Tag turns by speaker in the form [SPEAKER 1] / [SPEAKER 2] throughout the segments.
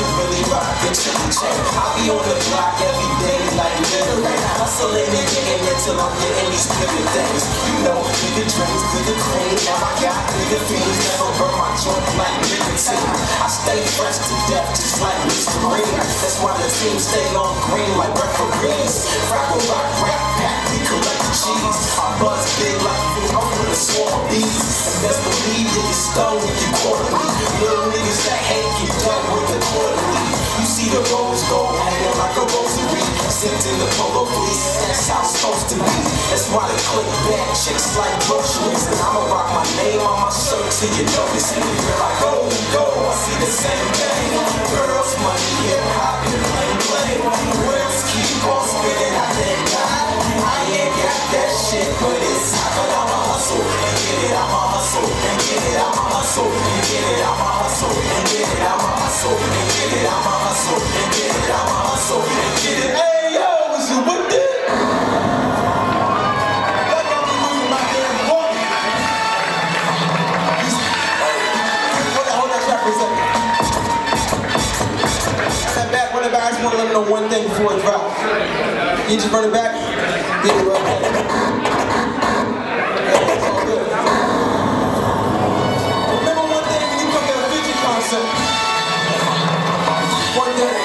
[SPEAKER 1] to really rock the chicken chain. I be on the block every day like literally hustling and getting it till I'm getting these bigger things. You know, bigger drinks, bigger cream. Now I got bigger fiends, never burn my joint like nicotine. I stay fresh to death just like Mr. Green. That's why the team stay on green like referees. Frapple rock, rap pack, we collect the cheese. I buzz big like food over the swarm bees. And best believe you get stung with your quarterly. Little niggas that hate get done with the quarterly. You see the rose gold hanging like a rosary. Sipped in the polo fleece, that's how it's supposed to be. That's why they click bad chicks like groceries. And I'ma rock my name on my shirt till you notice me. Where I go, I see the same thing. Girls, money, hip hop, and plain plain. Wheels keep on spinning, I thank God. I ain't got that shit, but it's hot. But I'ma hustle and get it, I'ma hustle and get it, I'ma hustle and get it, I'ma hustle and get it, I'ma hustle and get it, I'ma hustle and get it, I'ma hustle and get it. Hey yo, is it with it? Like I'm losing my damn voice. Hold that track for a second. Run it back. I just want to let me know one thing before it drops. You just run it back? Yeah, right back. Yeah, it's all good. Remember one thing when you come to a Fidget concert. One day.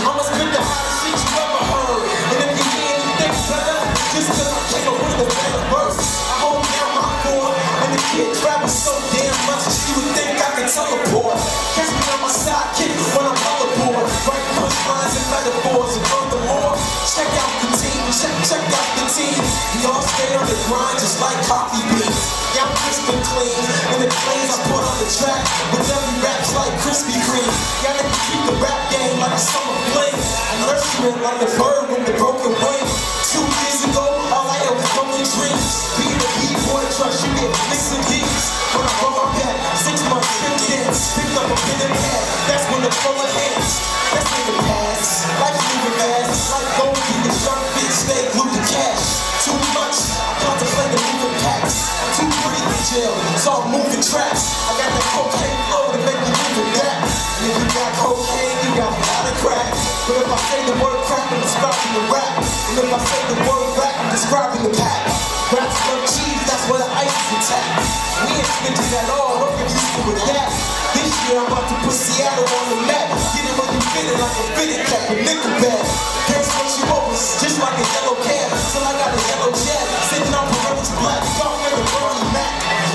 [SPEAKER 1] I'ma spit the hottest shit you ever heard. And if you hear anything better, just cause I came up with a better verse. I hold down my board, and the kid travels so damn much, you would think I could teleport. Catch me on my sidekick when I'm hoverboard. Right punchlines and metaphors, and furthermore, check out the team, check out the team. Y'all stay on the grind just like coffee beans. Yeah, I'm crisp and clean, and the claims I put on the track with every rap's like Krispy Kreme. Y'all niggas keep the rap game like a summer fling. I nurture it like the bird with the broken wing. 2 years ago, all I had was broken dreams. Being a B-boy trust, you get mixing beats. When I broke my back, 6 months, 15, picked up a pen and pad. That's when the full of hands. That's in the past. Life's moving fast. Like gold, keep the sharp bitch, stay glued to cash. Too much, I contemplate the moving packs. I'm too pretty for jail, so I'm moving tracks. I got that cocaine flow to make you move it back. And if you got cocaine, you got a lot of crack. But if I say the word crack, I'm describing the rap. And if I say the word rap, I'm describing the pack. Raps love cheese, that's where the ice is attacked. We ain't snitches at all, we're used to with that. This year I'm about to put Seattle on the map. Get it when you fit it like a fitted cap with nickel bag. Can't switch you over, just like a yellow cab. Till I got a yellow jet, sitting on Perone's black. Y'all never Bernie Mac.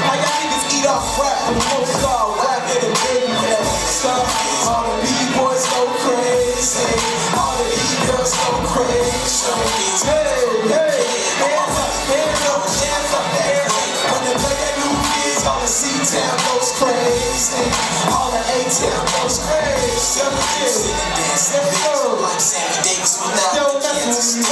[SPEAKER 1] How y'all niggas eat off rap, and the most star rap in the baby head. Stuff, all the B-boys go crazy. All the E-girls go crazy. Hey, hey, hands up, hands up, hands up, hands up. When they play that new kids, all the C-town goes crazy. All the A-town goes crazy. Yo, that's what we